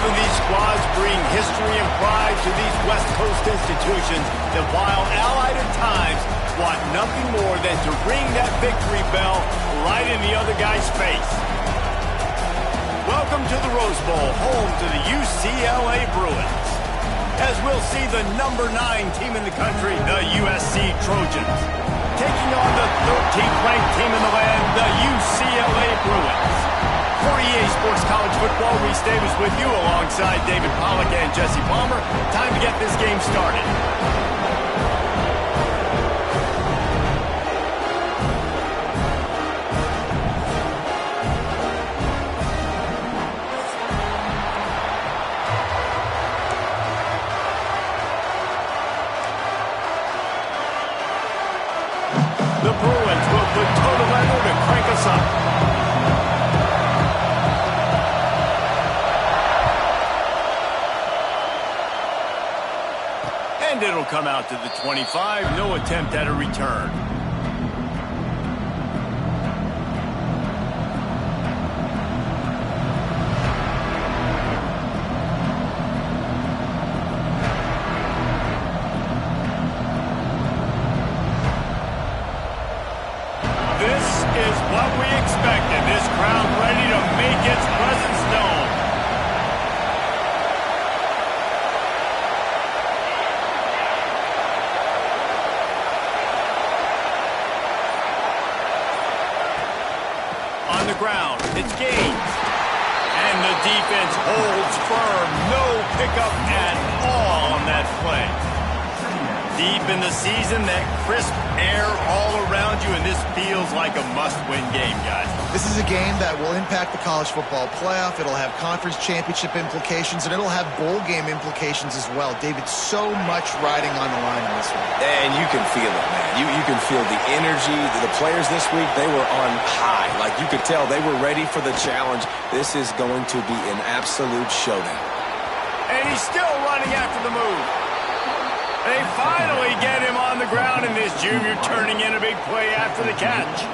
of these squads bring history and pride to these West Coast institutions that, while allied at times, want nothing more than to ring that victory bell right in the other guy's face. Welcome to the Rose Bowl, home to the UCLA Bruins, as we'll see the number 9 team in the country, the USC Trojans, taking on the 13th ranked team in the land, the UCLA Bruins. For EA Sports College Football, Reese Davis with you alongside David Pollack and Jesse Palmer. Time to get this game started. The Bruins will put total level to crank us up. And it'll come out to the 25. No attempt at a return. This is what we expected. This crowd ready to make its presence known. On the ground, it's Gaines. And the defense holds firm. No pickup at all on that play. Deep in the season, that crisp air all around you, and this feels like a must-win game, guys. This is a game that will impact the college football playoff. It'll have conference championship implications, and it'll have bowl game implications as well. David, so much riding on the line in this one. And you can feel it, man. You can feel the energy. The players this week, they were on high. Like, you could tell they were ready for the challenge. This is going to be an absolute showdown. And he's still running after the move. They finally get him on the ground, and this junior turning in a big play after the catch.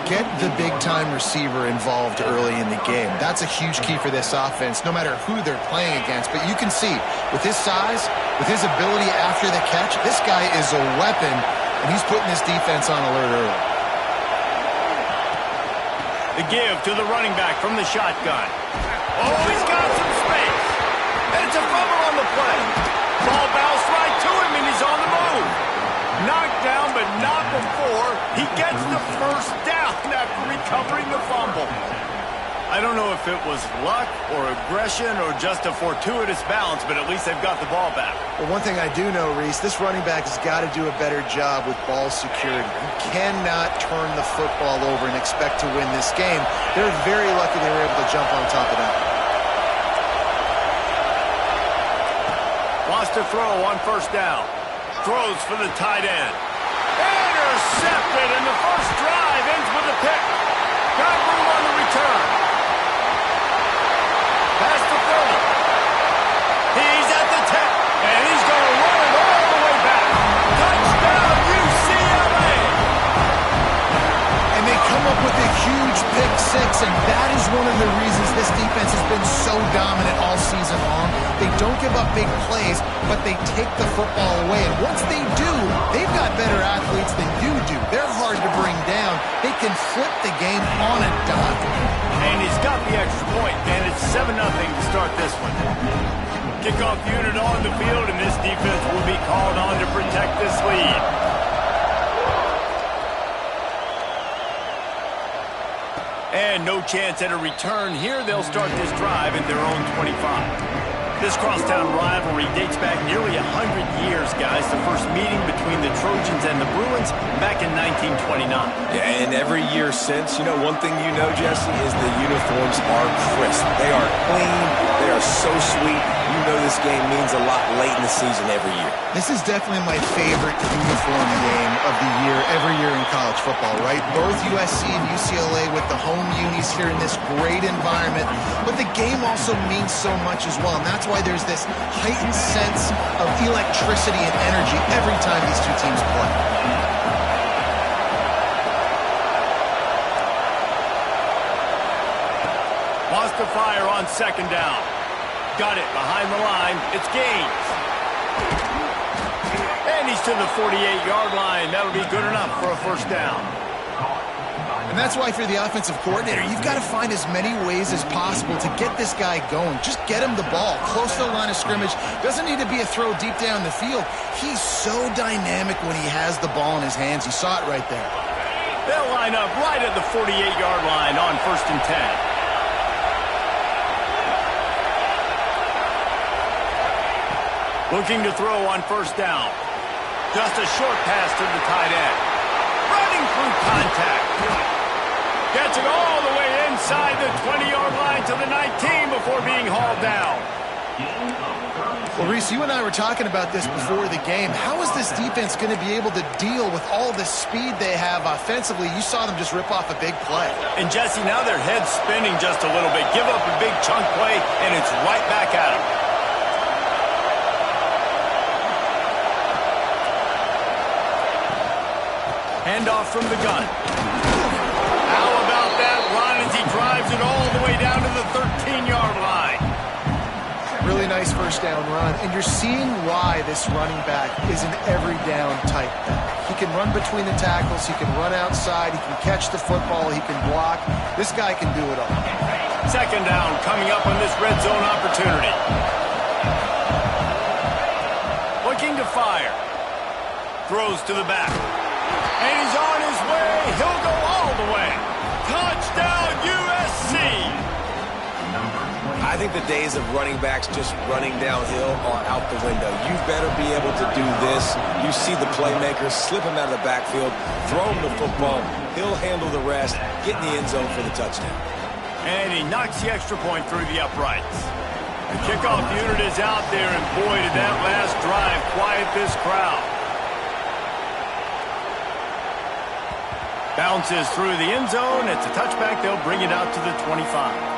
Get the big-time receiver involved early in the game. That's a huge key for this offense, no matter who they're playing against. But you can see, with his size, with his ability after the catch, this guy is a weapon, and he's putting this defense on alert early. The give to the running back from the shotgun. Oh, he's got some space. And it's a fumble on the play. Ball bounced right to him, and he's on the move. Knocked down, but not before he gets the first down after recovering the fumble. I don't know if it was luck or aggression or just a fortuitous bounce, but at least they've got the ball back. Well, one thing I do know, Reese, this running back has got to do a better job with ball security. You cannot turn the football over and expect to win this game. They're very lucky they were able to jump on top of that. Wants to throw on first down. Throws for the tight end. Intercepted, and the first drive ends with a pick. Got room on the return. Pass to 30. He's at the 10, and he's going to run it all the way back. Touchdown, UCLA! And they come up with a huge pick six, and that is one of the reasons this defense has been so dominant all season long. They don't give up big plays, but they take the football away. And once they do, they've got better athletes than you do. They're hard to bring down. They can flip the game on a dime. And he's got the extra point, and it's 7-0 to start this one. Kickoff unit on the field, and this defense will be called on to protect this lead. And no chance at a return here. They'll start this drive at their own 25. This crosstown rivalry dates back nearly 100 years, guys. The first meeting between the Trojans and the Bruins back in 1929. Yeah, and every year since, you know, one thing you know, Jesse, is the uniforms are crisp. They are clean. They are so sweet. You know this game means a lot late in the season every year. This is definitely my favorite uniform game of the year, every year in college football, right? Both USC and UCLA with the home unis here in this great environment. But the game also means so much as well, and that's why there's this heightened sense of electricity and energy every time these two teams play. Wants to fire on second down. got it behind the line. It's Gaines. And he's to the 48-yard line. That'll be good enough for a first down. And that's why for the offensive coordinator, you've got to find as many ways as possible to get this guy going. Just get him the ball close to the line of scrimmage. Doesn't need to be a throw deep down the field. He's so dynamic when he has the ball in his hands. You saw it right there. They'll line up right at the 48-yard line on 1st and 10. Looking to throw on 1st down. Just a short pass to the tight end. Running through contact. Gets it all the way inside the 20-yard line to the 19 before being hauled down. Well, Reese, you and I were talking about this before the game. How is this defense going to be able to deal with all the speed they have offensively? You saw them just rip off a big play. And, Jesse, now their head's spinning just a little bit. Give up a big chunk play, and it's right back at them. Handoff from the gun. How about that run as he drives it all the way down to the 13-yard line? Really nice first down run, and you're seeing why this running back is an every down type back. He can run between the tackles, he can run outside, he can catch the football, he can block. This guy can do it all. 2nd down coming up on this red zone opportunity. Looking to fire. Throws to the back. And he's on his way. He'll go all the way. Touchdown, USC. I think the days of running backs just running downhill are out the window. You better be able to do this. You see the playmaker, slip him out of the backfield, throw him the football. He'll handle the rest, get in the end zone for the touchdown. And he knocks the extra point through the uprights. The kickoff unit is out there, and boy, did that last drive quiet this crowd. Bounces through the end zone. It's a touchback. They'll bring it out to the 25.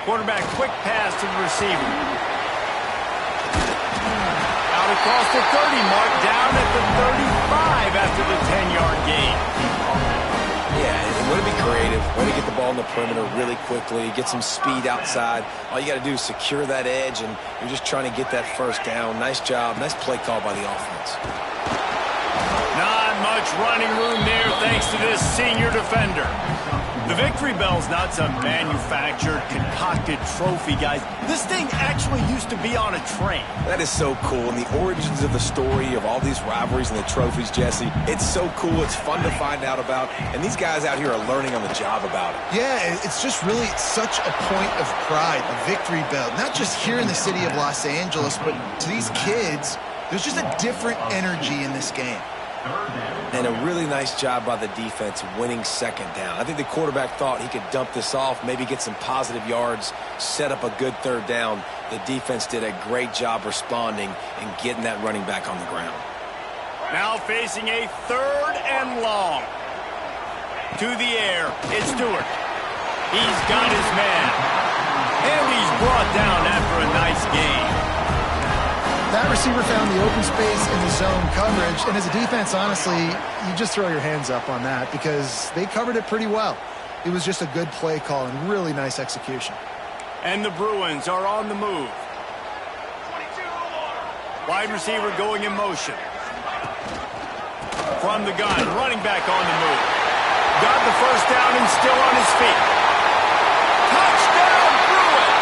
Quarterback quick pass to the receiver. Across the 30 mark, down at the 35 after the 10-yard gain. Yeah, way to be creative, way to get the ball in the perimeter really quickly, get some speed outside. All you got to do is secure that edge, and you're just trying to get that first down. Nice job, nice play call by the offense. Not much running room there thanks to this senior defender. The victory bell's not some manufactured, concocted trophy, guys. This thing actually used to be on a train. That is so cool, and the origins of the story of all these rivalries and the trophies, Jesse, it's so cool, it's fun to find out about, and these guys out here are learning on the job about it. Yeah, it's just really such a point of pride, the victory bell. Not just here in the city of Los Angeles, but to these kids, there's just a different energy in this game. And a really nice job by the defense winning 2nd down. I think the quarterback thought he could dump this off, maybe get some positive yards, set up a good 3rd down. The defense did a great job responding and getting that running back on the ground. Now facing a 3rd and long. To the air, it's Stewart. He's got his man. And he's brought down after a nice gain. That receiver found the open space in the zone coverage, and as a defense, honestly, you just throw your hands up on that because they covered it pretty well. It was just a good play call and really nice execution. And the Bruins are on the move. Wide receiver going in motion. From the gun, running back on the move. Got the first down and still on his feet. Touchdown, Bruins!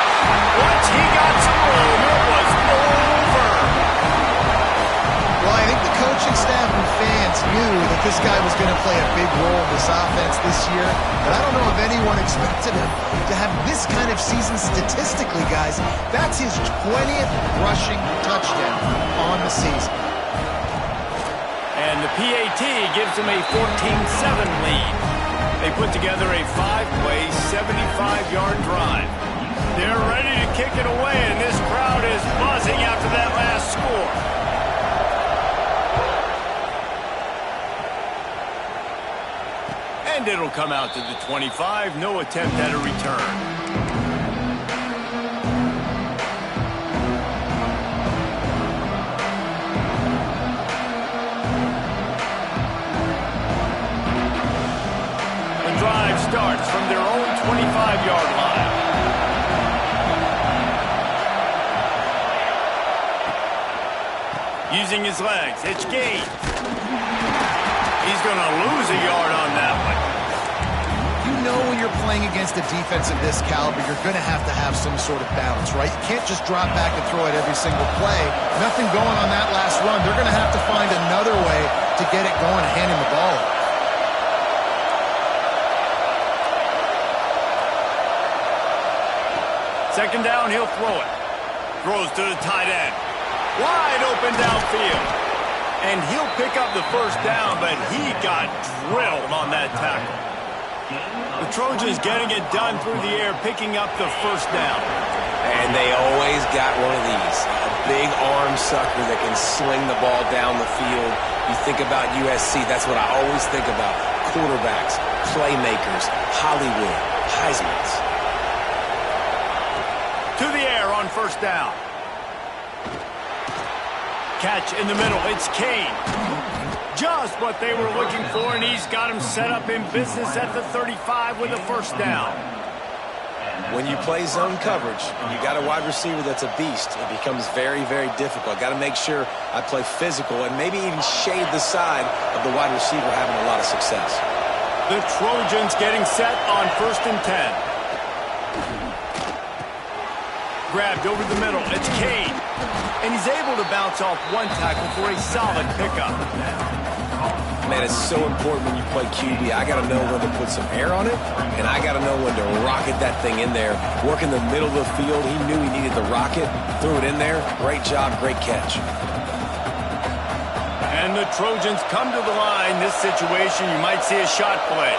Once he got some room, it was over. Well, I think the coaching staff and fans knew that this guy was going to play a big role in this offense this year, but I don't know if anyone expected him to have this kind of season statistically, guys. That's his 20th rushing touchdown on the season. And the PAT gives him a 14-7 lead. They put together a 5-play, 75-yard drive. They're ready to kick it away, and this crowd is buzzing after that last score. And it'll come out to the 25. No attempt at a return. The drive starts from their own 25-yard line. Using his legs, it's gained. He's going to lose a yard on that one. You know when you're playing against a defense of this caliber, you're going to have some sort of balance, right? You can't just drop back and throw it every single play. Nothing going on that last run. They're going to have to find another way to get it going, handing the ball off. Second down, he'll throw it. Throws to the tight end. Wide open downfield. And he'll pick up the first down, but he got drilled on that tackle. The Trojans getting it done through the air, picking up the first down. And they always got one of these. A big arm sucker that can sling the ball down the field. You think about USC, that's what I always think about. Quarterbacks, playmakers, Hollywood, Heismans. To the air on first down. Catch in the middle. It's Kane. Just what they were looking for, and he's got him set up in business at the 35 with a first down. When you play zone coverage, you got a wide receiver that's a beast. It becomes very, very difficult. Got to make sure I play physical and maybe even shade the side of the wide receiver having a lot of success. The Trojans getting set on 1st and 10. Grabbed over the middle. It's Kane. And he's able to bounce off one tackle for a solid pickup. Man, it's so important when you play QB. I got to know when to put some air on it, and I got to know when to rocket that thing in there. Work in the middle of the field. He knew he needed the rocket. Threw it in there. Great job. Great catch. And the Trojans come to the line. This situation, you might see a shot play.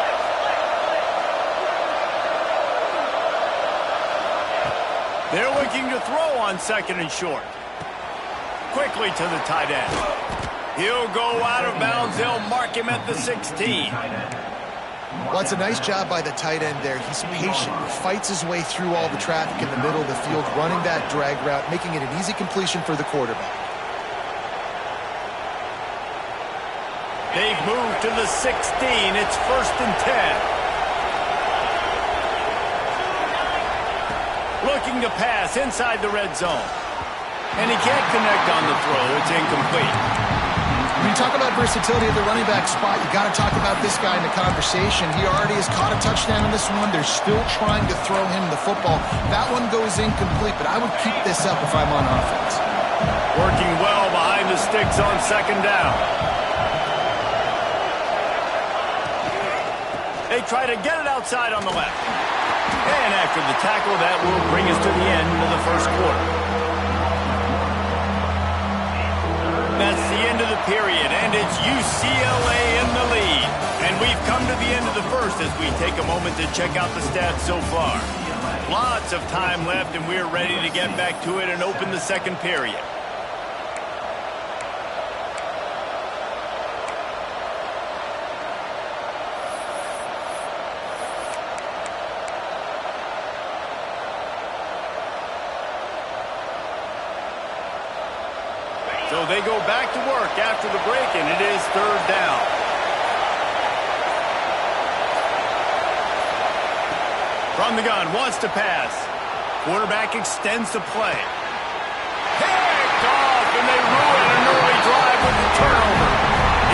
They're looking to throw on 2nd and short. Quickly to the tight end. He'll go out of bounds. They'll mark him at the 16. Well, it's a nice job by the tight end there. He's patient. He fights his way through all the traffic in the middle of the field, running that drag route, making it an easy completion for the quarterback. They've moved to the 16. It's 1st and 10. Looking to pass inside the red zone. And he can't connect on the throw. It's incomplete. When you talk about versatility at the running back spot, you got to talk about this guy in the conversation. He already has caught a touchdown in this one. They're still trying to throw him the football. That one goes incomplete, but I would keep this up if I'm on offense. Working well behind the sticks on 2nd down. They try to get it outside on the left. And after the tackle, that will bring us to the end of the first quarter. That's the end of the period, and it's UCLA in the lead. And we've come to the end of the first as we take a moment to check out the stats so far. Lots of time left, and we're ready to get back to it and open the second period. So they go back to work after the break, and it is 3rd down. From the gun, wants to pass. Quarterback extends the play. Picked off, and they ruin an early drive with the turnover.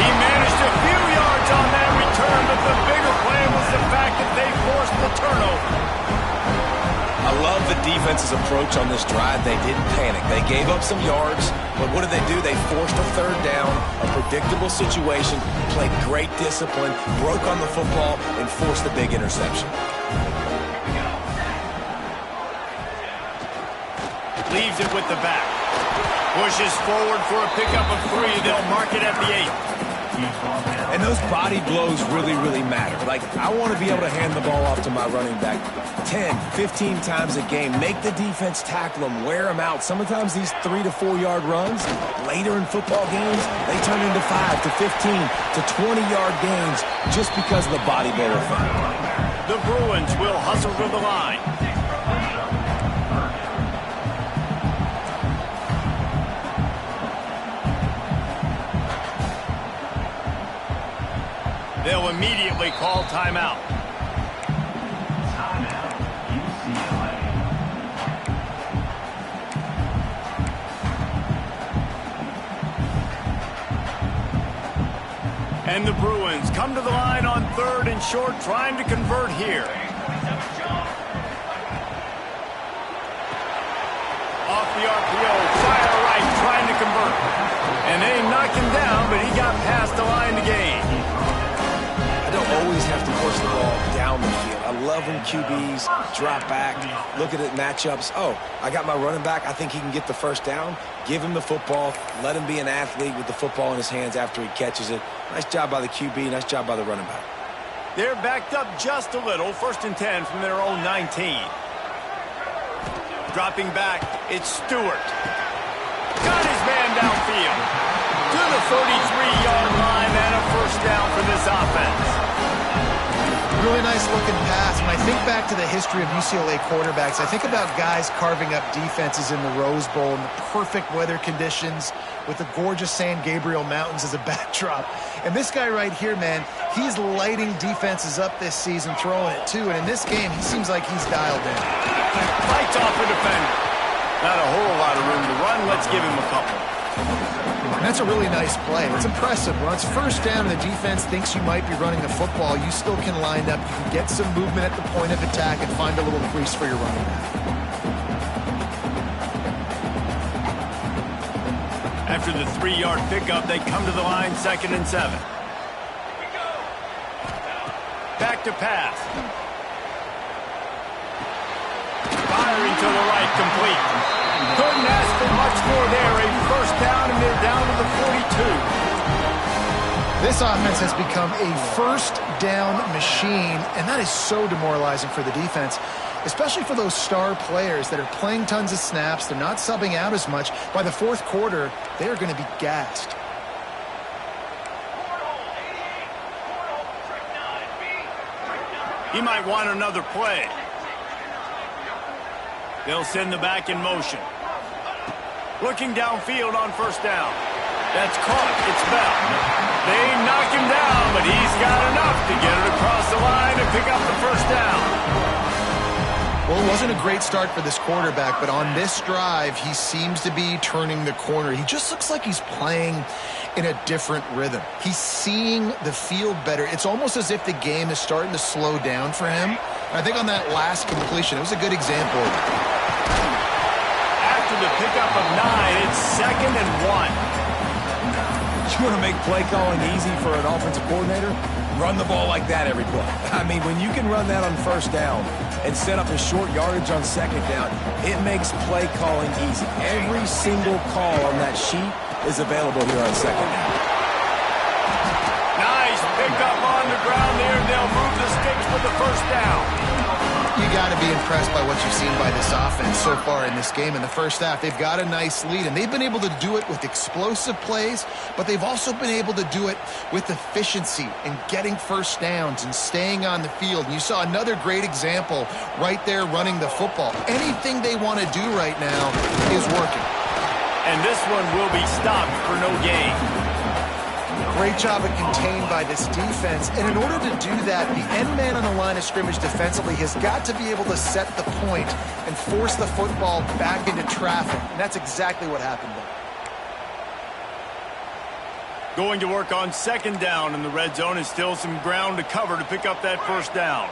He managed a few yards on that return, but the bigger play was the fact that they forced the turnover. I love the defense's approach on this drive. They didn't panic. They gave up some yards, but what did they do? They forced a 3rd down, a predictable situation, played great discipline, broke on the football, and forced the big interception. Leaves it with the back. Pushes forward for a pickup of 3. They'll mark it at the 8. And those body blows really, really matter. Like, I want to be able to hand the ball off to my running back 10, 15 times a game. Make the defense tackle them, wear them out. Sometimes these 3 to 4 yard runs, later in football games, they turn into 5 to 15 to 20-yard gains just because of the body blow effect. The Bruins will hustle to the line. They'll immediately call timeout. And the Bruins come to the line on 3rd and short, trying to convert here. Off the RPO, fire right, trying to convert. And they knocked him down, but he got past the line to gain. I don't always have to push the ball down the field. I love when QBs drop back, look at it matchups. Oh, I got my running back. I think he can get the first down. Give him the football. Let him be an athlete with the football in his hands after he catches it. Nice job by the QB. Nice job by the running back. They're backed up just a little. 1st and 10 from their own 19. Dropping back, it's Stewart. Got his man downfield. To the 33-yard line and a first down for this offense. Really nice looking pass. When I think back to the history of UCLA quarterbacks, I think about guys carving up defenses in the Rose Bowl in the perfect weather conditions with the gorgeous San Gabriel Mountains as a backdrop. And this guy right here, man, he's lighting defenses up this season, throwing it too. And in this game, he seems like he's dialed in. Fights off a defender. Not a whole lot of room to run. Let's give him a couple. And that's a really nice play. It's impressive. When it's first down and the defense thinks you might be running the football, you still can line up. You can get some movement at the point of attack and find a little crease for your running back. After the 3-yard pickup, they come to the line 2nd and 7. Back to pass. Firing to the right, complete. Couldn't ask for much more there. A first down, and they're down to the 42. This offense has become a first down machine, and that is so demoralizing for the defense, especially for those star players that are playing tons of snaps. They're not subbing out as much. By the 4th quarter, they are going to be gassed. He might want another play. They'll send the back in motion. Looking downfield on first down. That's caught. It's Bell. They knock him down, but he's got enough to get it across the line and pick up the first down. Well, it wasn't a great start for this quarterback, but on this drive, he seems to be turning the corner. He just looks like he's playing in a different rhythm. He's seeing the field better. It's almost as if the game is starting to slow down for him. And I think on that last completion, it was a good example. After the pickup of 9, it's 2nd and 1. You want to make play calling easy for an offensive coordinator? Run the ball like that every play. I mean, when you can run that on first down and set up a short yardage on 2nd down, it makes play calling easy. Every single call on that sheet is available here on 2nd down. Nice pickup on the ground there. They'll move the sticks for the first down. You got to be impressed by what you've seen by this offense so far in this game. In the first half, they've got a nice lead, and they've been able to do it with explosive plays, but they've also been able to do it with efficiency and getting first downs and staying on the field. And you saw another great example right there running the football. Anything they want to do right now is working. And this one will be stopped for no gain. Great job of contained by this defense. And in order to do that, the end man on the line of scrimmage defensively has got to be able to set the point and force the football back into traffic. And that's exactly what happened there. Going to work on 2nd down in the red zone, and still some ground to cover to pick up that first down.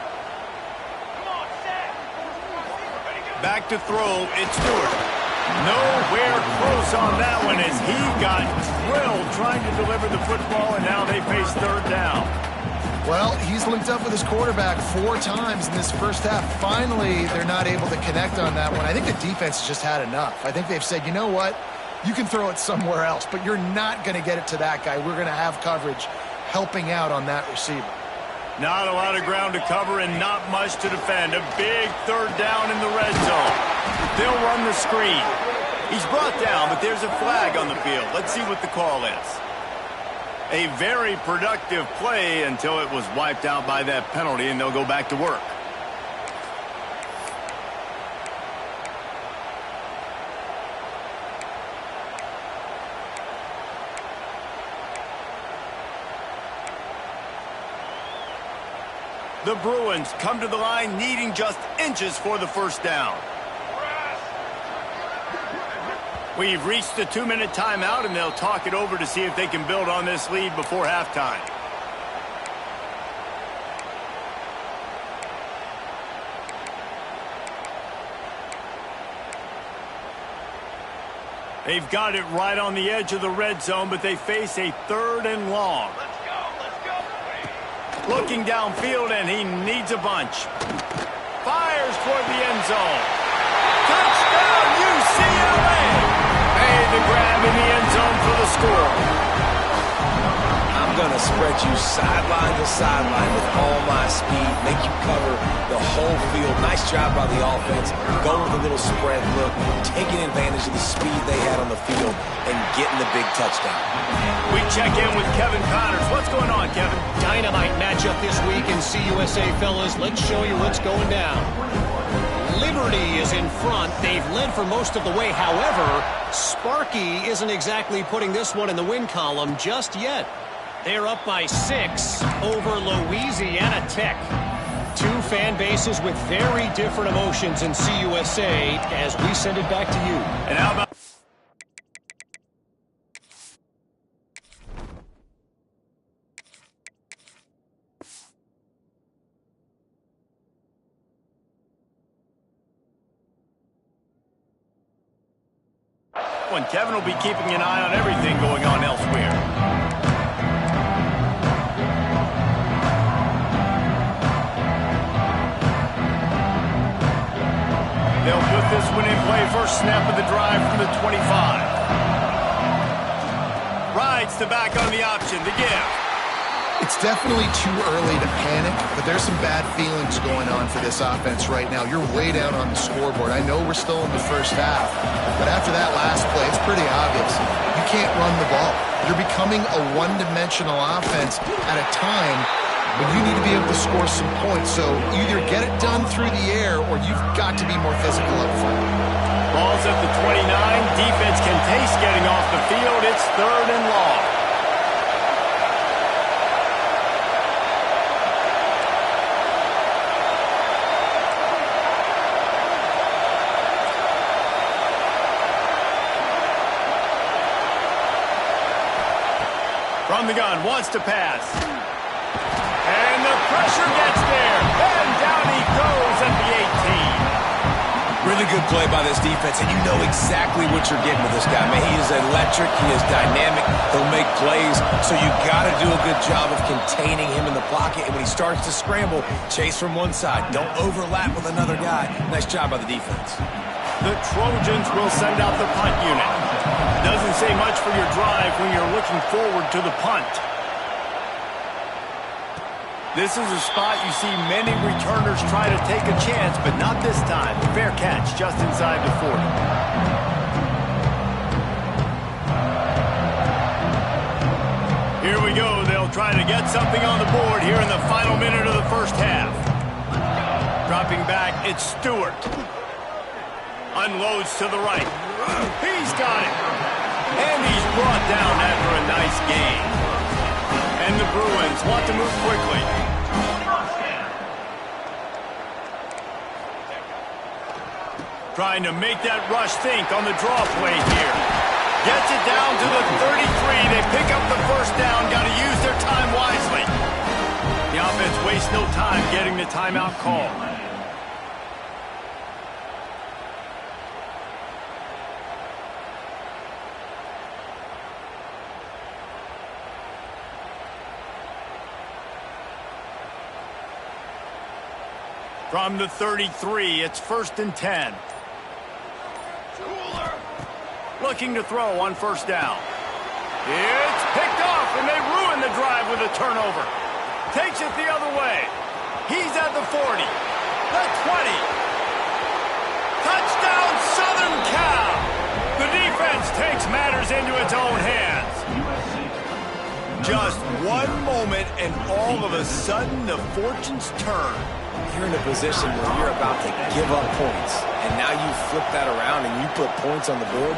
Back to throw, it's Stewart. Nowhere close on that one as he got drilled trying to deliver the football, and now they face 3rd down. Well, he's linked up with his quarterback 4 times in this first half. Finally, they're not able to connect on that one. I think the defense has just had enough. I think they've said, you know what? You can throw it somewhere else, but you're not going to get it to that guy. We're going to have coverage. helping out on that receiver. Not a lot of ground to cover and not much to defend. A big third down in the red zone. They'll run the screen. He's brought down, but there's a flag on the field. Let's see what the call is. A very productive play until it was wiped out by that penalty, and they'll go back to work. The Bruins come to the line needing just inches for the first down. We've reached the 2-minute timeout, and they'll talk it over to see if they can build on this lead before halftime. They've got it right on the edge of the red zone, but they face a 3rd and long. Looking downfield, and he needs a bunch. Fires toward the end zone. Touchdown, UCLA! Made the grab in the end zone for the score. I'm going to spread you sideline to sideline with all my speed, make you cover the whole field. Nice job by the offense, going with a little spread look, taking advantage of the speed they had on the field, and getting the big touchdown. We check in with Kevin Connors. What's going on, Kevin? Dynamite matchup this week in CUSA, fellas. Let's show you what's going down. Liberty is in front. They've led for most of the way. However, Sparky isn't exactly putting this one in the win column just yet. They're up by 6 over Louisiana Tech. Two fan bases with very different emotions in CUSA as we send it back to you. And how about... when Kevin will be keeping an eye on everything going on elsewhere. They'll put this one in play. First snap of the drive from the 25. Rides the back on the option to give. It's definitely too early to panic, but there's some bad feelings going on for this offense right now. You're way down on the scoreboard. I know we're still in the first half, but after that last play, it's pretty obvious. You can't run the ball. You're becoming a one-dimensional offense at a time when you need to be able to score some points. So either get it done through the air or you've got to be more physical up front. Ball's at the 29. Defense can taste getting off the field. It's 3rd and long. From the gun, wants to pass. And the pressure gets there. And down he goes at the 18. Really good play by this defense, and you know exactly what you're getting with this guy. Man, he is electric. He is dynamic. He'll make plays, so you got to do a good job of containing him in the pocket. And when he starts to scramble, chase from one side. Don't overlap with another guy. Nice job by the defense. The Trojans will send out the punt unit. Doesn't say much for your drive when you're looking forward to the punt. This is a spot you see many returners try to take a chance, but not this time. Fair catch just inside the 40. Here we go. They'll try to get something on the board here in the final minute of the first half. Dropping back, it's Stewart. Unloads to the right. He's got it. And he's brought down after a nice gain. And the Bruins want to move quickly. Trying to make that rush think on the draw play here. Gets it down to the 33. They pick up the first down. Got to use their time wisely. The offense wastes no time getting the timeout call. From the 33, it's 1st and 10. Looking to throw on first down. It's picked off off, and they ruin the drive with a turnover. Takes it the other way. He's at the 40, the 20. Touchdown, Southern Cal! The defense takes matters into its own hands. Just one moment, and all of a sudden, the fortunes turn. You're in a position where you're about to give up points, and now you flip that around and you put points on the board.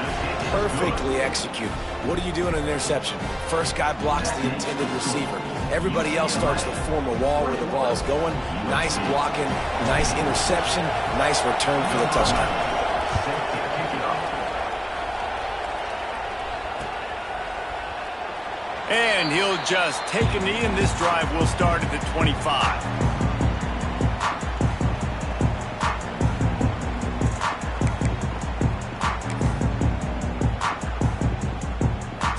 Perfectly executed. What do you do in an interception? First guy blocks the intended receiver. Everybody else starts to form a wall where the ball's going. Nice blocking, nice interception, nice return for the touchdown. And he'll just take a knee, and this drive will start at the 25.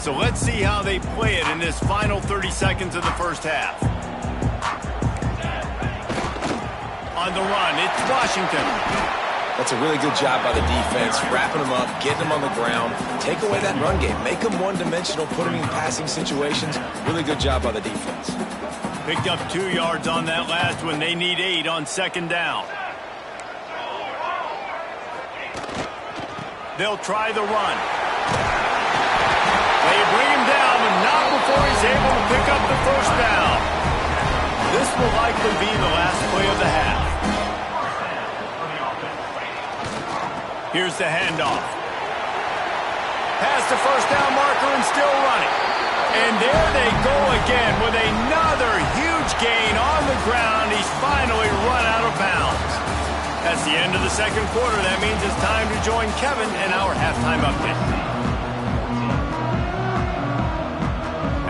So let's see how they play it in this final 30 seconds of the first half. On the run, it's Washington. That's a really good job by the defense, wrapping them up, getting them on the ground. Take away that run game. Make them one-dimensional, put them in passing situations. Really good job by the defense. Picked up 2 yards on that last one. They need 8 on second down. They'll try the run. They bring him down, but not before he's able to pick up the first down. This will likely be the last play of the half. Here's the handoff. Past the first down marker and still running. And there they go again with another huge gain on the ground. He's finally run out of bounds. That's the end of the second quarter. That means it's time to join Kevin in our halftime update.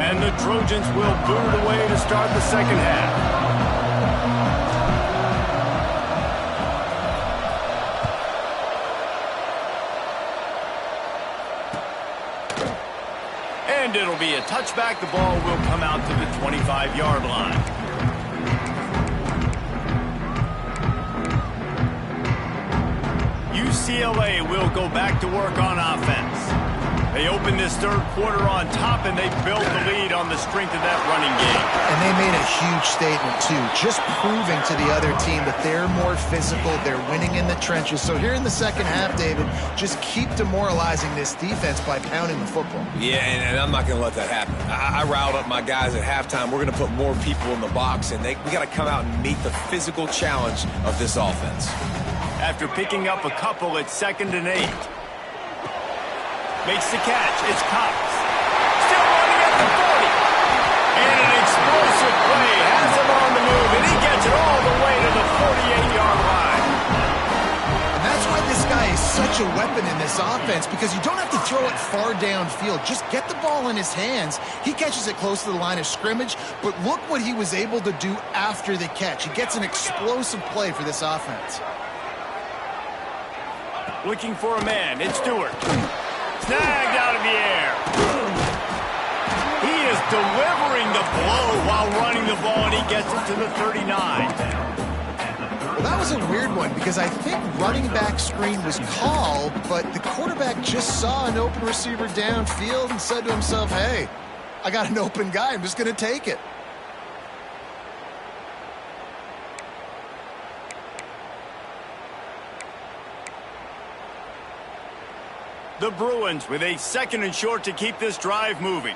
And the Trojans will boot it away to start the second half. And it'll be a touchback. The ball will come out to the 25-yard line. UCLA will go back to work on offense. They opened this third quarter on top, and they built the lead on the strength of that running game. And they made a huge statement, too, just proving to the other team that they're more physical, they're winning in the trenches. So here in the second half, David, just keep demoralizing this defense by pounding the football. Yeah, and I'm not going to let that happen. I riled up my guys at halftime. We're going to put more people in the box, and we got to come out and meet the physical challenge of this offense. After picking up a couple, it's 2nd and 8. Makes the catch. It's Cox. Still running at the 40. And an explosive play. Has him on the move, and he gets it all the way to the 48-yard line. And that's why this guy is such a weapon in this offense, because you don't have to throw it far downfield. Just get the ball in his hands. He catches it close to the line of scrimmage, but look what he was able to do after the catch. He gets an explosive play for this offense. Looking for a man. It's Stewart. Snagged out of the air. He is delivering the blow while running the ball, and he gets it to the 39. Well, that was a weird one, because I think running back screen was called, but the quarterback just saw an open receiver downfield and said to himself, hey, I got an open guy. I'm just going to take it. The Bruins with a 2nd and short to keep this drive moving.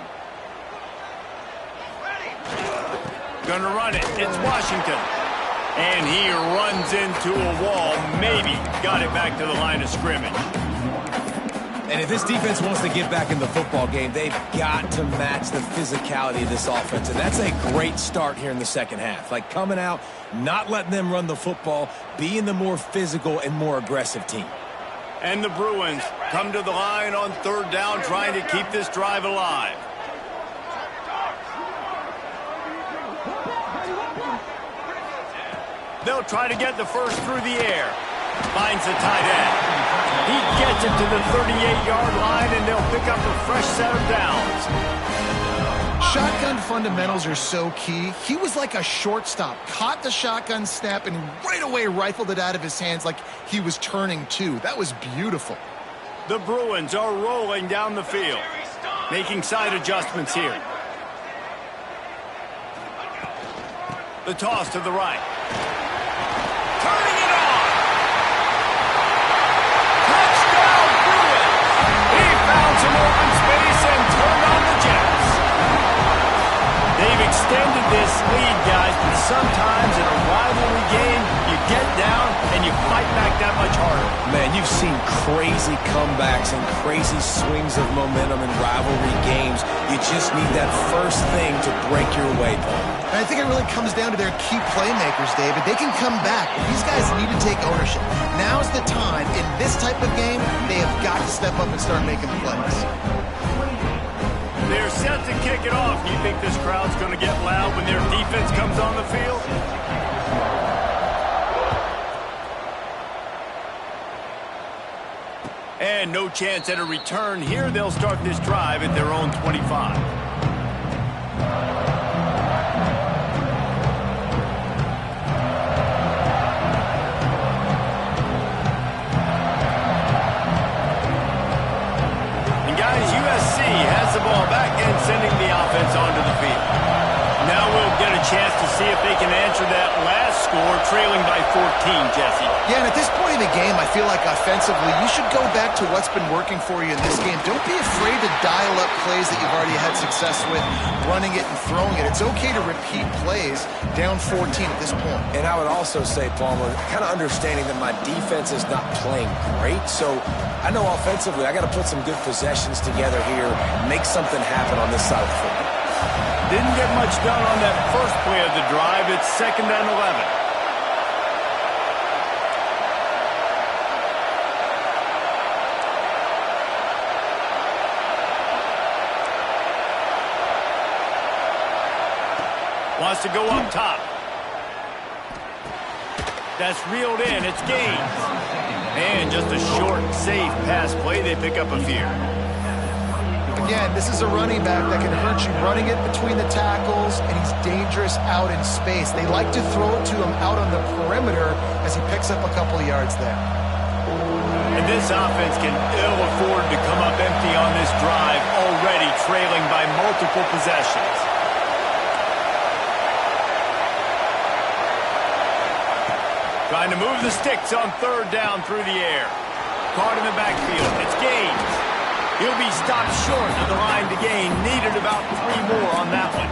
Gonna run it. It's Washington. And he runs into a wall. Maybe got it back to the line of scrimmage. And if this defense wants to get back in the football game, they've got to match the physicality of this offense. And that's a great start here in the second half. Like coming out, not letting them run the football, being the more physical and more aggressive team. And the Bruins come to the line on 3rd down, trying to keep this drive alive. They'll try to get the first through the air. Finds the tight end. He gets it to the 38-yard line, and they'll pick up a fresh set of downs. Shotgun fundamentals are so key. He was like a shortstop, caught the shotgun snap, and right away rifled it out of his hands like he was turning two. That was beautiful. The Bruins are rolling down the field, making side adjustments here. The toss to the right. Turning it on. Touchdown, Bruins. He found some open space and turned on the Jets. They've extended this lead, guys, but sometimes in a rivalry game, you get down and you fight back that much harder. Man, you've seen crazy comebacks and crazy swings of momentum in rivalry games. You just need that first thing to break your way, Paul. And I think it really comes down to their key playmakers, David. They can come back. These guys need to take ownership. Now's the time. In this type of game, they have got to step up and start making plays. They're set to kick it off. Do you think this crowd's going to get loud when their defense comes on the field? And no chance at a return here. They'll start this drive at their own 25. The ball back and sending the offense onto the field. Now we'll get a chance to see if they can answer that last score, trailing by 14, Jesse. Yeah, and at this point in the game, I feel like offensively, you should go back to what's been working for you in this game. Don't be afraid to dial up plays that you've already had success with, running it and throwing it. It's okay to repeat plays down 14 at this point. And I would also say, Palmer, kind of understanding that my defense is not playing great, so I know offensively I got to put some good possessions together here, make something happen on this side of the football. Didn't get much done on that first play of the drive. It's 2nd and 11. Wants to go up top. That's reeled in. It's Gaines. And just a short, safe pass play. They pick up a few. Again, this is a running back that can hurt you running it between the tackles, and he's dangerous out in space. They like to throw it to him out on the perimeter as he picks up a couple of yards there. And this offense can ill afford to come up empty on this drive, already trailing by multiple possessions. Trying to move the sticks on 3rd down through the air. Caught in the backfield. It's Gaines. He'll be stopped short of the line to gain. Needed about 3 more on that one.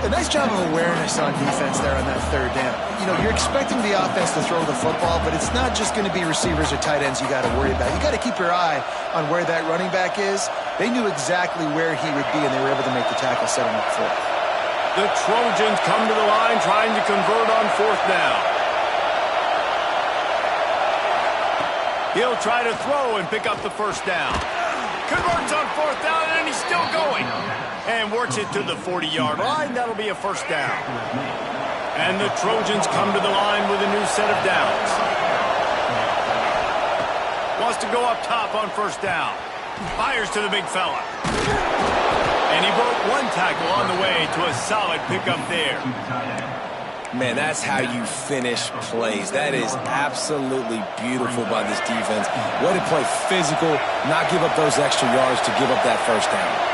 A nice job of awareness on defense there on that 3rd down. You know, you're expecting the offense to throw the football, but it's not just going to be receivers or tight ends you got to worry about. You got to keep your eye on where that running back is. They knew exactly where he would be, and they were able to make the tackle, set him up for it. The Trojans come to the line trying to convert on 4th down. He'll try to throw and pick up the 1st down. Converts on 4th down, and he's still going. And works it to the 40-yard line. That'll be a 1st down. And the Trojans come to the line with a new set of downs. Wants to go up top on 1st down. Fires to the big fella. And he broke 1 tackle on the way to a solid pickup there. Man, that's how you finish plays. That is absolutely beautiful by this defense. Way to play physical, not give up those extra yards to give up that 1st down.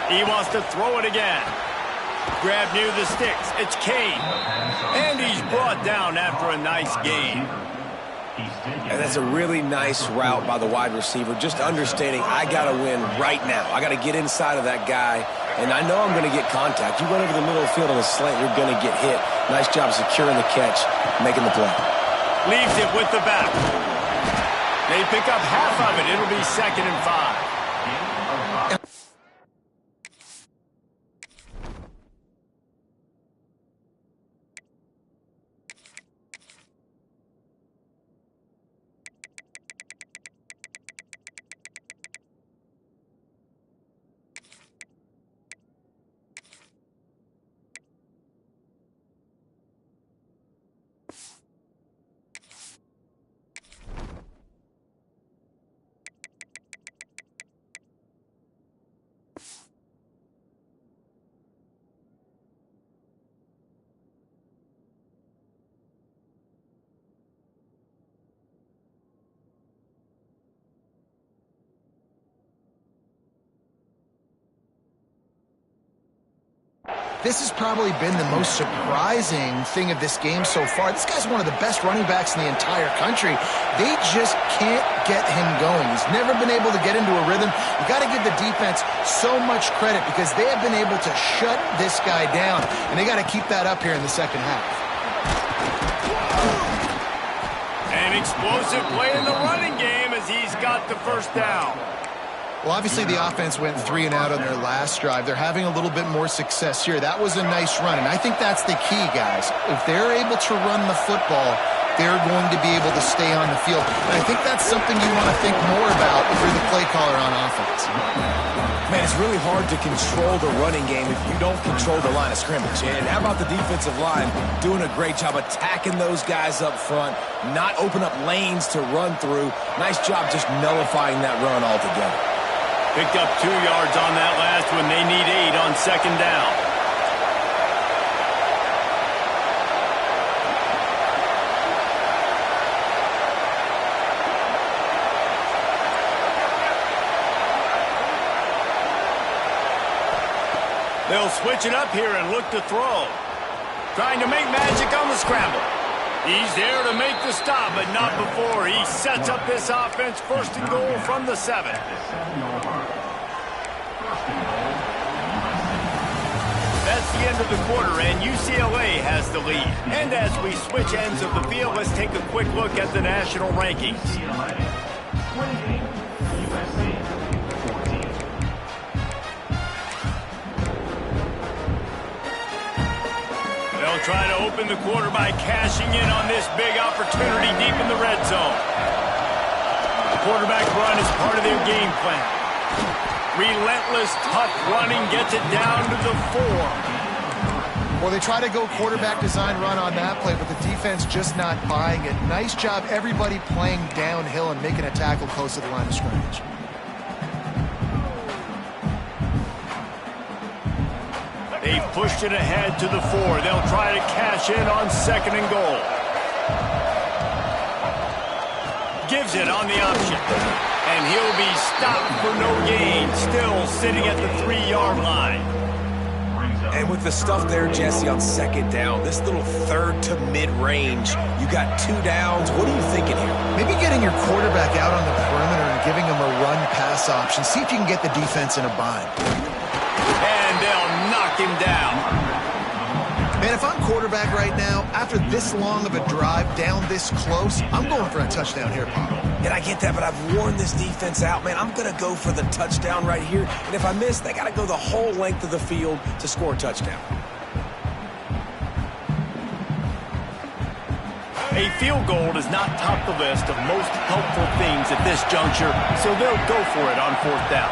He wants to throw it again. Grab near the sticks. It's Kane. And he's brought down after a nice gain. And that's a really nice route by the wide receiver. Just understanding I got to win right now. I got to get inside of that guy. And I know I'm going to get contact. You run over the middle of the field on a slant, you're going to get hit. Nice job securing the catch, making the play. Leaves it with the back. They pick up half of it. It'll be 2nd and 5. this has probably been the most surprising thing of this game so far. This guy's one of the best running backs in the entire country. They just can't get him going. He's never been able to get into a rhythm. You got to give the defense so much credit because they have been able to shut this guy down, and they got to keep that up here in the second half. An explosive play in the running game as he's got the first down. Well, obviously the offense went 3 and out on their last drive. They're having a little bit more success here. That was a nice run, and I think that's the key, guys. If they're able to run the football, they're going to be able to stay on the field. And I think that's something you want to think more about if you're the play caller on offense. Man, it's really hard to control the running game if you don't control the line of scrimmage. And how about the defensive line doing a great job attacking those guys up front, not open up lanes to run through. Nice job just nullifying that run altogether. Picked up 2 yards on that last one. They need 8 on second down. They'll switch it up here and look to throw. Trying to make magic on the scramble. He's there to make the stop, but not before. He sets up this offense first and goal from the 7. That's the end of the quarter, and UCLA has the lead. And as we switch ends of the field, let's take a quick look at the national rankings. They'll try to open the quarter by cashing in on this big opportunity deep in the red zone. The quarterback run is part of their game plan. Relentless, tough running gets it down to the 4. Well, they try to go quarterback design run on that play, but the defense just not buying it. Nice job, everybody playing downhill and making a tackle close to the line of scrimmage. They pushed it ahead to the 4. They'll try to cash in on second and goal. Gives it on the option. And he'll be stopped for no gain. Still sitting at the 3-yard line. And with the stuff there, Jesse, on second down, this little third to mid-range, you got 2 downs. What are you thinking here? Maybe getting your quarterback out on the perimeter and giving him a run-pass option. See if you can get the defense in a bind. And they'll knock him down. Man, if I'm quarterback right now, after this long of a drive down this close, I'm going for a touchdown here, Pop. And I get that, but I've worn this defense out, man. I'm going to go for the touchdown right here. And if I miss, they got to go the whole length of the field to score a touchdown. A field goal does not top the list of most helpful things at this juncture, so they'll go for it on 4th down.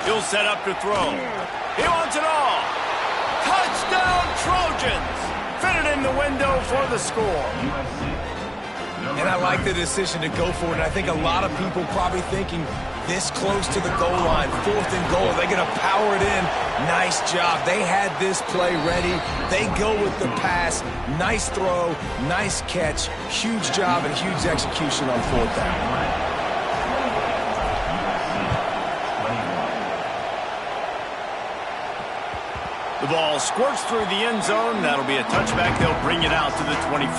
He'll set up to throw. He wants it all. Touchdown, Trojans! Fitted in the window for the score. And I like the decision to go for it. And I think a lot of people probably thinking this close to the goal line, 4th and goal, they're going to power it in. Nice job. They had this play ready. They go with the pass. Nice throw, nice catch. Huge job and huge execution on 4th down. The ball squirts through the end zone. That'll be a touchback. They'll bring it out to the 25.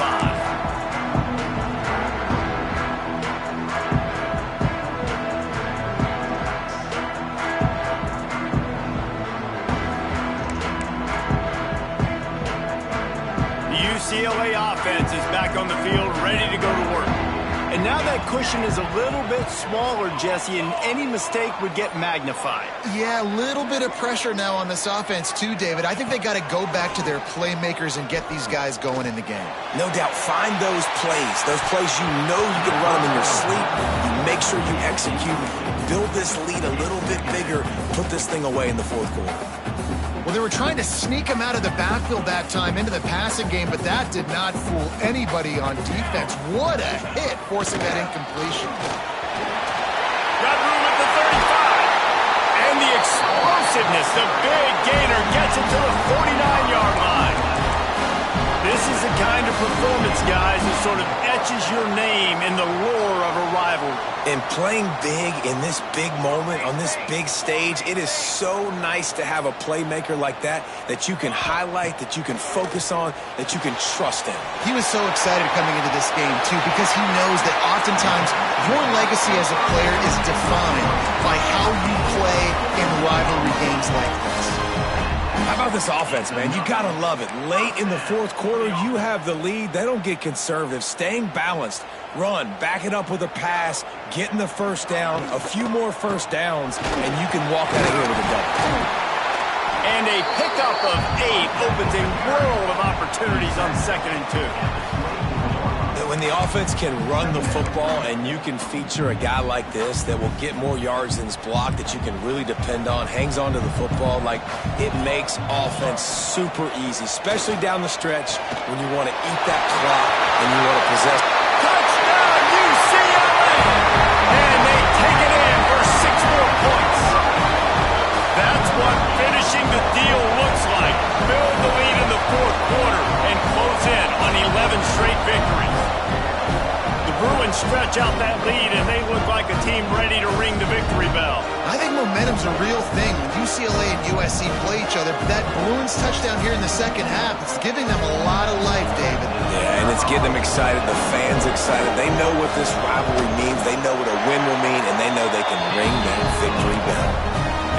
UCLA offense is back on the field, ready to go to work. And now that cushion is a little bit smaller, Jesse, and any mistake would get magnified. Yeah, a little bit of pressure now on this offense too, David. I think they got to go back to their playmakers and get these guys going in the game. No doubt. Find those plays you know you can run them in your sleep. You make sure you execute. Build this lead a little bit bigger. Put this thing away in the 4th quarter. Well, they were trying to sneak him out of the backfield that time into the passing game, but that did not fool anybody on defense. What a hit, forcing that incompletion. Got room at the 35. And the explosiveness, the big gainer gets it to the 49-yard line. This This is the kind of performance, guys, that sort of etches your name in the lore of a rivalry. And playing big in this big moment, on this big stage, it is so nice to have a playmaker like that you can highlight, that you can focus on, that you can trust in. He was so excited coming into this game, too, because he knows that oftentimes your legacy as a player is defined by how you play in rivalry games like this. How about this offense, man? You gotta love it. Late in the fourth quarter, you have the lead. They don't get conservative. Staying balanced. Run, back it up with a pass, getting the first down, a few more first downs, and you can walk out of here with a double. And a pickup of 8 opens a world of opportunities on 2nd and 2. When the offense can run the football and you can feature a guy like this that will get more yards than his block, that you can really depend on, hangs on to the football, like, it makes offense super easy, especially down the stretch when you want to eat that clock and you want to possess. Touchdown, UCLA! And they take it in for 6 more points. That's what finishing the deal looks like. Build the lead in the fourth quarter and close in on 11 straight victories. The Bruins stretch out that lead, and they look like a team ready to ring the victory bell. I think momentum's a real thing when UCLA and USC play each other, but that Bruins touchdown here in the second half, it's giving them a lot of life, David. Yeah, and it's getting them excited, the fans excited. They know what this rivalry means. They know what a win will mean, and they know they can ring that victory bell.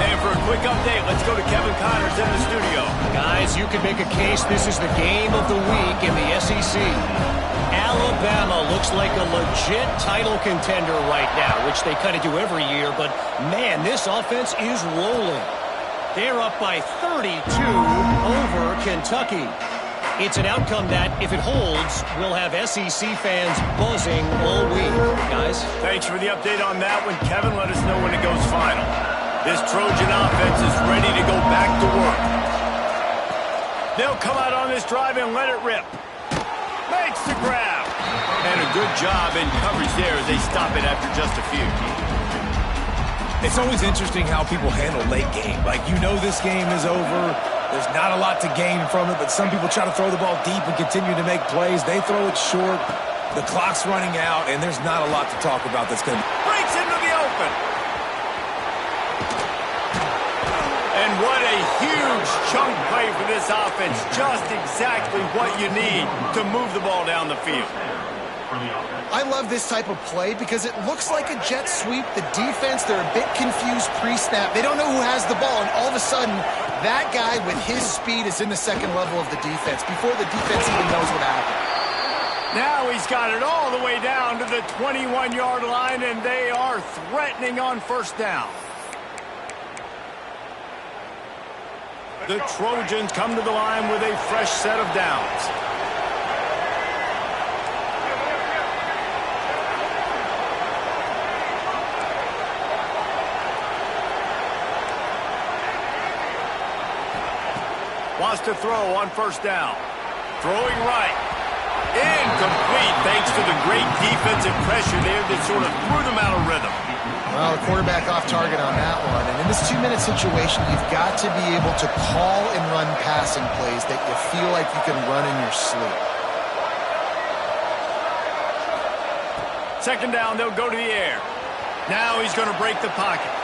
And for a quick update, let's go to Kevin Connors in the studio. Guys, you could make a case this is the game of the week in the SEC. Alabama looks like a legit title contender right now, which they kind of do every year, but man, this offense is rolling. They're up by 32 over Kentucky. It's an outcome that, if it holds, will have SEC fans buzzing all week. Guys? Thanks for the update on that one, Kevin. Let us know when it goes final. This Trojan offense is ready to go back to work. They'll come out on this drive and let it rip. Makes the grab. And a good job in coverage there as they stop it after just a few. It's always interesting how people handle late game. Like, you know this game is over. There's not a lot to gain from it, but some people try to throw the ball deep and continue to make plays. They throw it short. The clock's running out, and there's not a lot to talk about that's going to... Breaks into the open. And what a huge chunk play for this offense. Just exactly what you need to move the ball down the field. I love this type of play because it looks like a jet sweep. The defense, they're a bit confused pre-snap. They don't know who has the ball, and all of a sudden, that guy with his speed is in the second level of the defense before the defense even knows what happened. Now he's got it all the way down to the 21-yard line, and they are threatening on first down. The Trojans come to the line with a fresh set of downs. Wants to throw on first down. Throwing right. Incomplete thanks to the great defensive pressure there that sort of threw them out of rhythm. Well, the quarterback off target on that one. And in this 2-minute situation, you've got to be able to call and run passing plays that you feel like you can run in your sleep. Second down, they'll go to the air. Now he's going to break the pocket.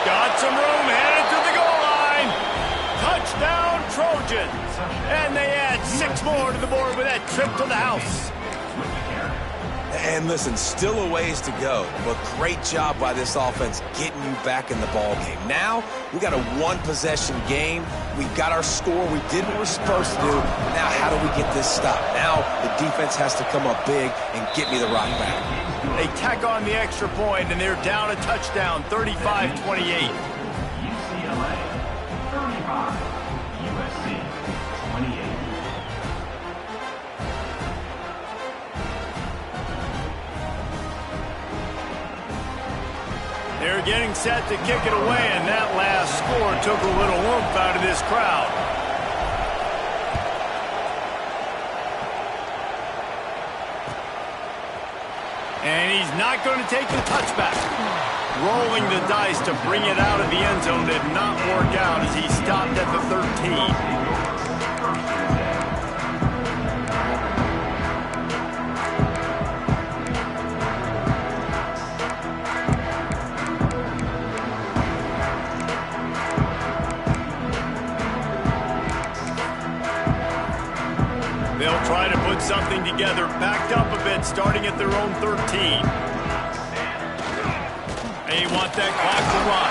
Got some room, headed to the goal line. Touchdown, Trojans. And they add 6 more to the board with that trip to the house. And listen, still a ways to go, but great job by this offense getting you back in the ball game. Now, we got a one-possession game. We got our score. We did what we're supposed to do. Now, how do we get this stopped? Now, the defense has to come up big and get me the rock back. They tack on the extra point, and they're down a touchdown, 35-28. UCLA, 35. USC, 28. They're getting set to kick it away, and that last score took a little oomph out of this crowd. And he's not going to take the touchback. Rolling the dice to bring it out of the end zone did not work out as he stopped at the 13. something together, backed up a bit, starting at their own 13. They want that clock to run.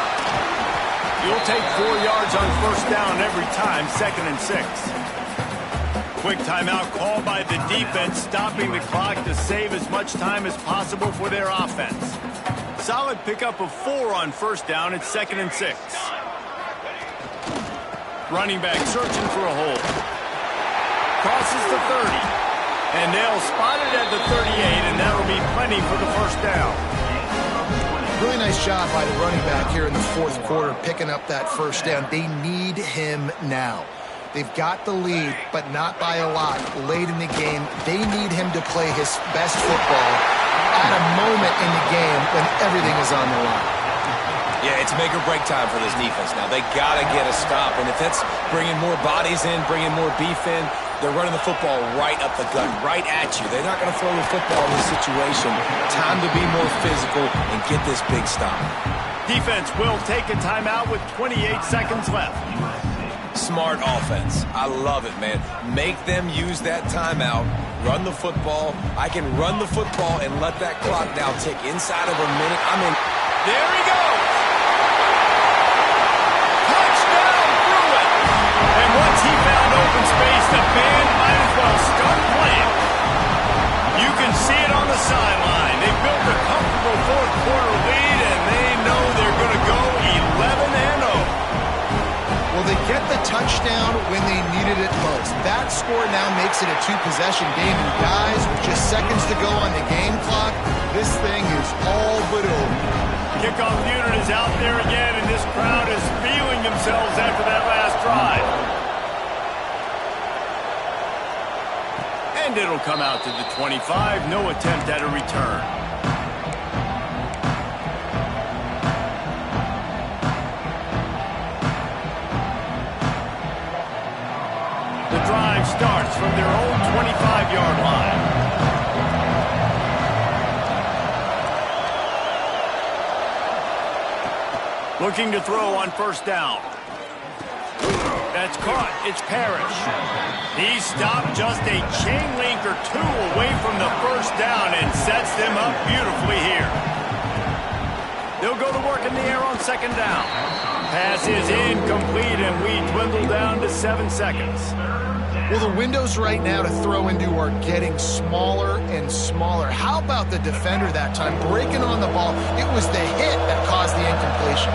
You'll take 4 yards on first down every time, 2nd and 6. Quick timeout called by the defense, stopping the clock to save as much time as possible for their offense. Solid pickup of 4 on first down. It's 2nd and 6. Running back searching for a hole. Crosses the 30. And they'll spot it at the 38, and that'll be plenty for the first down. Really nice job by the running back here in the fourth quarter, picking up that first down. They need him now. They've got the lead, but not by a lot. Late in the game, they need him to play his best football at a moment in the game when everything is on the line. Yeah, it's make or break time for this defense now. They got to get a stop, and if that's bringing more bodies in, bringing more beef in, they're running the football right up the gut, right at you. They're not going to throw the football in this situation. Time to be more physical and get this big stop. Defense will take a timeout with 28 seconds left. Smart offense. I love it, man. Make them use that timeout. Run the football. I can run the football and let that clock now tick inside of a minute. I'm in. There he goes. Touchdown, Bruin. And once he found open space, the band might as well start playing. You can see it on the sideline. They built a comfortable fourth quarter lead, and they know they're going to go 11-0. Well, they get the touchdown when they needed it most. That score now makes it a 2-possession game. And guys, with just seconds to go on the game clock, this thing is all but over. Kickoff unit is out there again, and this crowd is feeling themselves after that last drive. And it'll come out to the 25. No attempt at a return. The drive starts from their own 25-yard line. Looking to throw on first down. That's caught. It's Parrish. He stopped just a chain link or 2 away from the first down and sets them up beautifully here. They'll go to work in the air on second down. Pass is incomplete, and we dwindle down to 7 seconds. Well, the windows right now to throw into are getting smaller and smaller. How about the defender that time breaking on the ball? It was the hit that caused the incompletion.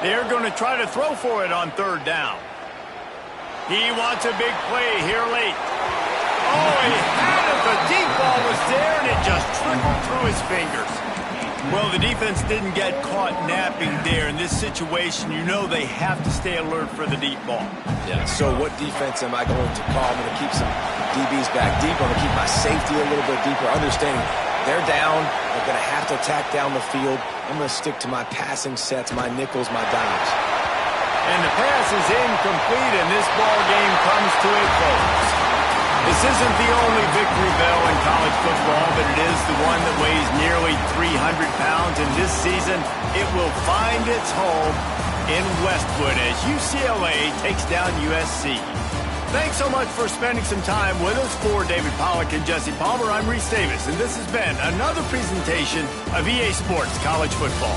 They're going to try to throw for it on third down. He wants a big play here late. Oh, he had it. The deep ball was there, and it just trickled through his fingers. Well, the defense didn't get caught napping there. In this situation, you know they have to stay alert for the deep ball. Yeah, so what defense am I going to call? I'm going to keep some DBs back deep. I'm going to keep my safety a little bit deeper, understanding they're down. They're going to have to attack down the field. I'm going to stick to my passing sets, my nickels, my dimes. And the pass is incomplete, and this ball game comes to a close. This isn't the only victory bell in college football, but it is the one that weighs nearly 300 pounds. And this season, it will find its home in Westwood as UCLA takes down USC. Thanks so much for spending some time with us. For David Pollack and Jesse Palmer, I'm Reese Davis, and this has been another presentation of EA Sports College Football.